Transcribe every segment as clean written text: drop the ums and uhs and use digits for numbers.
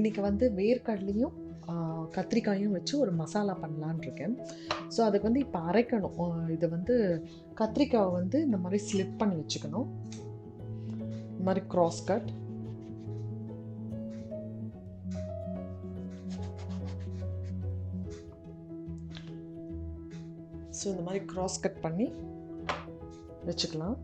இன்றைக்கி வந்து வேர்க்கடலையும் கத்திரிக்காயும் வச்சு ஒரு மசாலா பண்ணலான்னு இருக்கேன். ஸோ அதுக்கு வந்து இப்போ அரைக்கணும். இதை வந்து கத்திரிக்காவை வந்து இந்த மாதிரி ஸ்லிப் பண்ணி வச்சுக்கணும். இந்த மாதிரி கிராஸ் கட். ஸோ இந்த மாதிரி கிராஸ் கட் பண்ணி வச்சுக்கலாம்.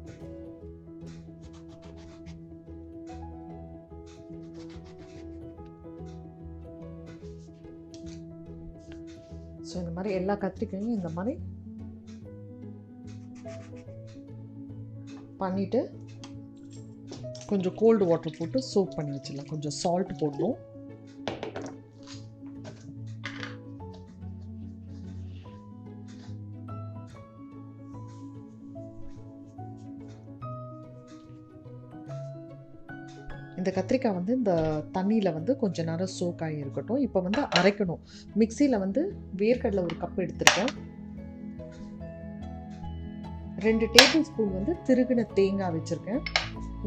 ஸோ இந்த மாதிரி எல்லா கத்திரிக்காயும் இந்த மாதிரி பண்ணிவிட்டு கொஞ்சம் கோல்டு வாட்டர் போட்டு சோக் பண்ணி வச்சிடலாம். கொஞ்சம் சால்ட் போடணும். இந்த கத்திரிக்காய் வந்து இந்த தண்ணியில் வந்து கொஞ்சம் நேரம் சோக் ஆகி இருக்கட்டும். இப்போ வந்து அரைக்கணும். மிக்சியில் வந்து வேர்க்கடலை ஒரு கப் எடுத்துருக்கேன். 2 டேபிள் ஸ்பூன் வந்து திருகின தேங்காய் வச்சுருக்கேன்.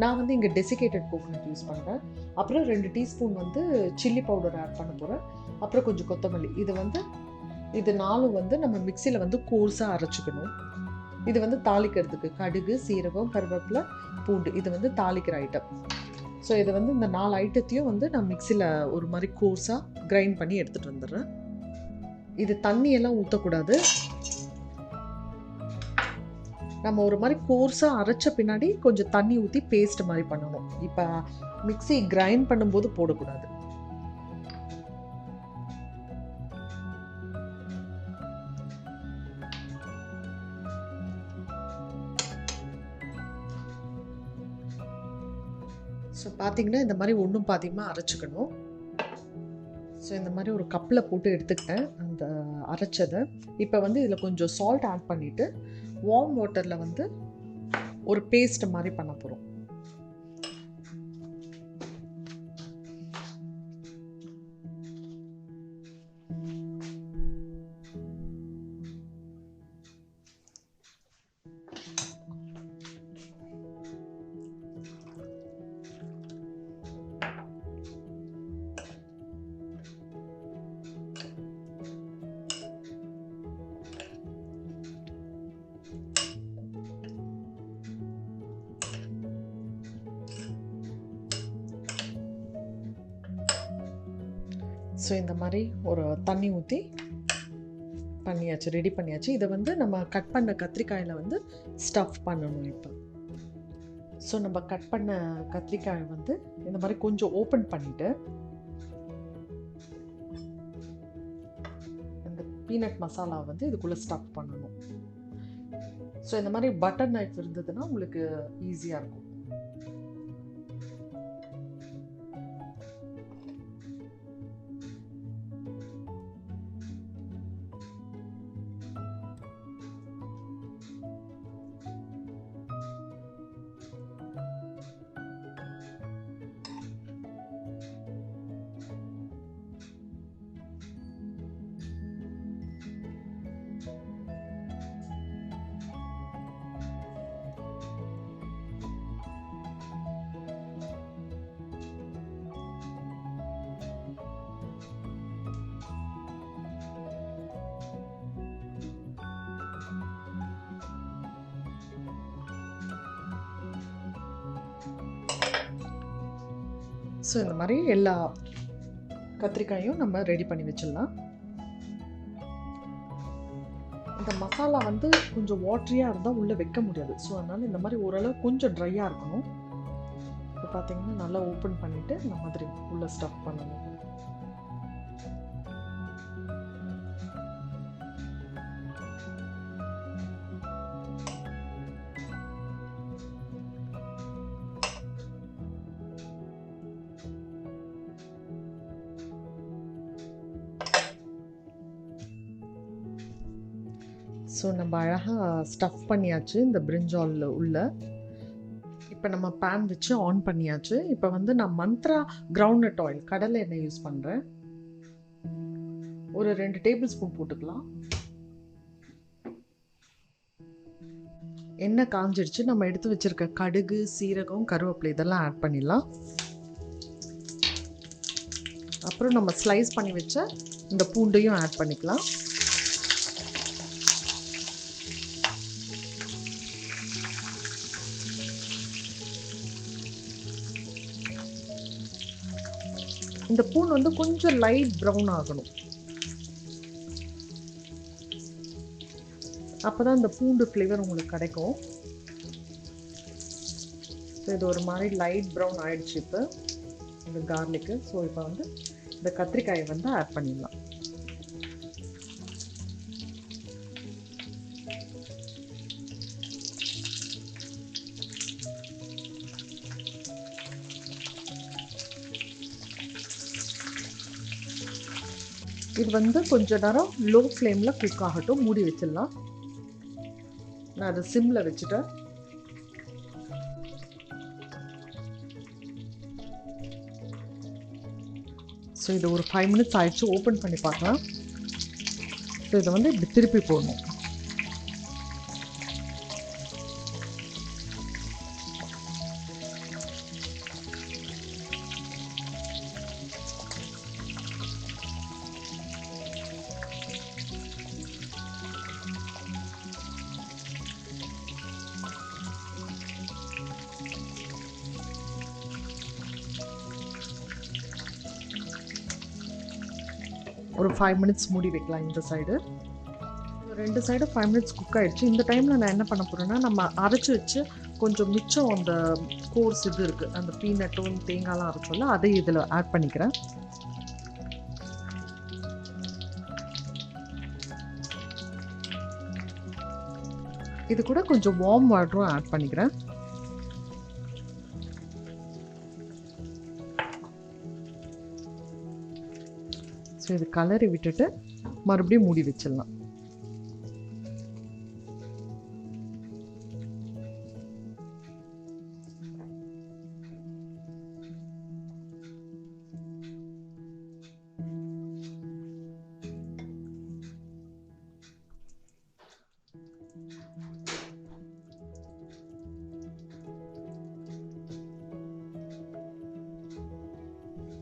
நான் வந்து இங்கே டெசிகேட்டட் கோகோனட் யூஸ் பண்ணுறேன். அப்புறம் 2 டீஸ்பூன் வந்து சில்லி பவுடர் ஆட் பண்ண போகிறேன். அப்புறம் கொஞ்சம் கொத்தமல்லி. இது 4 வந்து நம்ம மிக்சியில் வந்து கோர்ஸாக அரைச்சிக்கணும். இது வந்து தாளிக்கிறதுக்கு கடுகு, சீரகம், கருவேப்பிலை, பூண்டு. இது வந்து தாளிக்கிற ஐட்டம். ஸோ இதை வந்து இந்த 4 ஐட்டத்தையும் வந்து நான் மிக்சியில் ஒரு மாதிரி கோர்ஸாக கிரைண்ட் பண்ணி எடுத்துகிட்டு வந்துடுறேன். இது தண்ணியெல்லாம் ஊற்றக்கூடாது. நம்ம ஒரு மாதிரி கோர்ஸாக அரைச்ச பின்னாடி கொஞ்சம் தண்ணி ஊற்றி பேஸ்ட் மாதிரி பண்ணணும். இப்போ மிக்சி கிரைண்ட் பண்ணும்போது போடக்கூடாது. ஸோ பார்த்தீங்கன்னா இந்த மாதிரி ஒன்றும் பாதியமாக அரைச்சிக்கணும். ஸோ இந்த மாதிரி ஒரு கப்பில் போட்டு எடுத்துக்கிட்டேன் அந்த அரைச்சதை. இப்போ வந்து இதில் கொஞ்சம் சால்ட் ஆட் பண்ணிவிட்டு வார்ம் வாட்டரில் வந்து ஒரு பேஸ்ட் மாதிரி பண்ண போகிறோம். ஸோ இந்த மாதிரி ஒரு தண்ணி ஊற்றி பண்ணியாச்சு, ரெடி பண்ணியாச்சு. இதை வந்து நம்ம கட் பண்ண கத்திரிக்காயில் வந்து ஸ்டஃப் பண்ணணும். இப்போ ஸோ நம்ம கட் பண்ண கத்திரிக்காயை வந்து இந்த மாதிரி கொஞ்சம் ஓப்பன் பண்ணிவிட்டு இந்த பீனட் மசாலா வந்து இதுக்குள்ளே ஸ்டஃப் பண்ணணும். ஸோ இந்த மாதிரி பட்டர் நைஃப் இருந்ததுன்னா உங்களுக்கு ஈஸியாக இருக்கும். ஸோ இந்த மாதிரி எல்லா கத்திரிக்காயும் நம்ம ரெடி பண்ணி வச்சிடலாம். இந்த மசாலா வந்து கொஞ்சம் வாட்டரியாக இருந்தால் உள்ளே வைக்க முடியாது. ஸோ அதனால் இந்த மாதிரி ஓரளவு கொஞ்சம் ட்ரையாக இருக்கணும். இப்போ பார்த்தீங்கன்னா நல்லா ஓப்பன் பண்ணிவிட்டு இந்த மாதிரி உள்ளே ஸ்டஃப் பண்ணணும். ஸோ நம்ம அழகாக ஸ்டஃப் பண்ணியாச்சு இந்த பிரிஞ்சால் உள்ள. இப்போ நம்ம பேன் வச்சு ஆன் பண்ணியாச்சு. இப்போ வந்து நான் மந்த்ரா கிரவுண்ட்நட் ஆயில் கடலை எண்ணெய் யூஸ் பண்ணுறேன். ஒரு 2 டேபிள் ஸ்பூன் போட்டுக்கலாம். எண்ணெய் காஞ்சிடுச்சு. நம்ம எடுத்து வச்சிருக்க கடுகு, சீரகம், கருவேப்பிலை இதெல்லாம் ஆட் பண்ணிடலாம். அப்புறம் நம்ம ஸ்லைஸ் பண்ணி வச்ச இந்த பூண்டையும் ஆட் பண்ணிக்கலாம். இந்த பூண்டு வந்து கொஞ்சம் லைட் ப்ரௌன் ஆகணும். அப்போதான் இந்த பூண்டு ஃப்ளேவர் உங்களுக்கு கிடைக்கும். ஸோ இது ஒரு மாதிரி லைட் ப்ரௌன் ஆயிடுச்சு இப்போ இந்த கார்லிக்கு. ஸோ இப்போ வந்து இந்த கத்திரிக்காயை வந்து ஆட் பண்ணிடலாம். இது வந்து கொஞ்ச நேரம் லோ ஃப்ளேமில் குக் ஆகட்டும், மூடி வச்சிடலாம். நான் அதை சிம்மில் வச்சுட்டேன். ஸோ இது ஒரு 5 மினிட்ஸ் ஆயிடுச்சு. ஓப்பன் பண்ணி பார்க்கலாம். ஸோ இதை வந்து இப்படி திருப்பி போடணும். ஒரு 5 மினிட்ஸ் மூடி வைக்கலாம். இந்த சைடு 2 சைடு 5 மினிட்ஸ் குக் ஆகிடுச்சு. இந்த டைமில் நான் என்ன பண்ண போகிறேன்னா, நம்ம அரைச்சி வச்சு கொஞ்சம் மிச்சம் அந்த கோர்ஸ் இது இருக்குது, அந்த பீனட்டும் தேங்காய்லாம் அரைச்சோம்ல, அதை இதில் ஆட் பண்ணிக்கிறேன். இது கூட கொஞ்சம் வார்ம் வாட்டரும் ஆட் பண்ணிக்கிறேன். ஸோ இது கலரி விட்டுட்டு மறுபடியும் மூடி வச்சிடலாம்.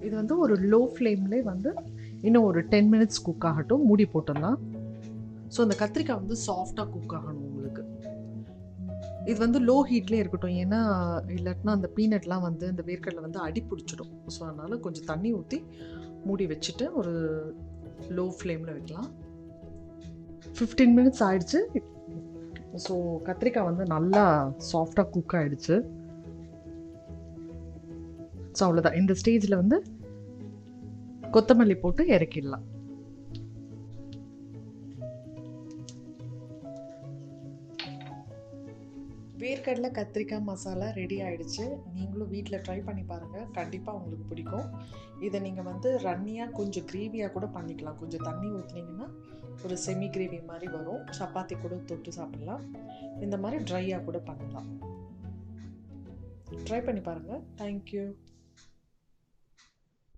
இது வந்து ஒரு லோ ஃப்ளேம்லேயே வந்து இன்னும் ஒரு 10 மினிட்ஸ் குக் ஆகட்டும், மூடி போட்டுடலாம். ஸோ அந்த கத்திரிக்காய் வந்து சாஃப்டாக குக் ஆகணும் உங்களுக்கு. இது வந்து லோ ஹீட்லேயே இருக்கட்டும், ஏன்னா இல்லாட்டினா அந்த பீனட்லாம் வந்து இந்த வேர்க்கடலை வந்து அடி பிடிச்சிடும். ஸோ அதனால் கொஞ்சம் தண்ணி ஊற்றி மூடி வச்சுட்டு ஒரு லோ ஃப்ளேமில் வைக்கலாம். 15 மினிட்ஸ் ஆயிடுச்சு. ஸோ கத்திரிக்காய் வந்து நல்லா சாஃப்டாக குக் ஆகிடுச்சு. ஸோ அவ்வளோதான். இந்த ஸ்டேஜில் வந்து கொத்தமல்லி போட்டு இறக்கிடலாம். வேர்க்கடலை கத்திரிக்காய் மசாலா ரெடி ஆகிடுச்சு. நீங்களும் வீட்டில் ட்ரை பண்ணி பாருங்கள், கண்டிப்பாக உங்களுக்கு பிடிக்கும். இதை நீங்கள் வந்து ரன்னியாக கொஞ்சம் கிரேவியாக கூட பண்ணிக்கலாம். கொஞ்சம் தண்ணி ஊற்றுனீங்கன்னா ஒரு செமி கிரேவி மாதிரி வரும். சப்பாத்தி கூட தொட்டு சாப்பிடலாம். இந்த மாதிரி ட்ரையாக கூட பண்ணலாம். ட்ரை பண்ணி பாருங்கள். தேங்க்யூ.